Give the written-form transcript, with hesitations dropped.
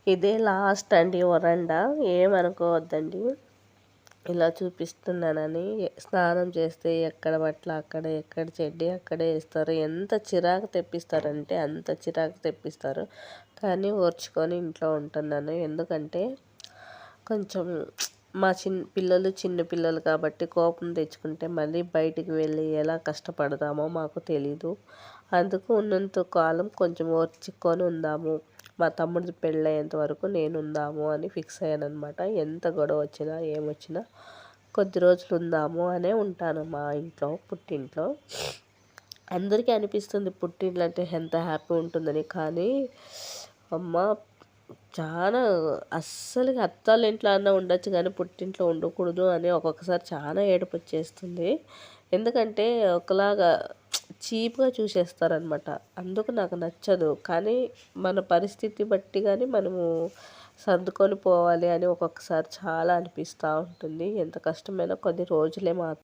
ఇదే లాస్ట్ అండి వరండా, ఏమనుకోవద్దండి. ఇలా చూపిస్తున్నానని. స్నానం చేస్తే ఎక్కడ బట్టలు అక్కడ, ఎక్కడ చెడ్డీ అక్కడే వేస్తారు. ఎంత చిరాకు తెప్పిస్తారంటే అంత చిరాకు తెప్పిస్తారు. కానీ ఓర్చుకొని ఇంట్లో ఉంటున్నాను. ఎందుకంటే కొంచెం మా పిల్లలు చిన్న పిల్లలు కాబట్టి కోపం తెచ్చుకుంటే మళ్ళీ బయటికి వెళ్ళి ఎలా కష్టపడదామో మాకు తెలీదు. అందుకు ఉన్నంత కాలం కొంచెం ఓర్చుకొని ఉందాము, మా తమ్ముడిది పెళ్ళయ్యేంత వరకు నేను ఉందాము అని ఫిక్స్ అయ్యాను అనమాట. ఎంత గొడవ వచ్చినా ఏమొచ్చినా కొద్ది రోజులు ఉందాము అనే ఉంటాను మా ఇంట్లో, పుట్టింట్లో. అందరికీ అనిపిస్తుంది పుట్టింట్లో అంటే ఎంత హ్యాపీ ఉంటుందని. కానీ అమ్మ చాలా అస్సలు అత్తాళ్ళ ఇంట్లో అన్నా ఉండొచ్చు కానీ పుట్టింట్లో ఉండకూడదు అని ఒక్కొక్కసారి చాలా ఏడుపు వచ్చేస్తుంది. ఎందుకంటే ఒకలాగా చీప్గా చూసేస్తారనమాట. అందుకు నాకు నచ్చదు. కానీ మన పరిస్థితి బట్టి కానీ మనము సర్దుకొని పోవాలి అని ఒక్కొక్కసారి చాలా అనిపిస్తూ ఉంటుంది. ఎంత కష్టమైనా కొద్ది రోజులే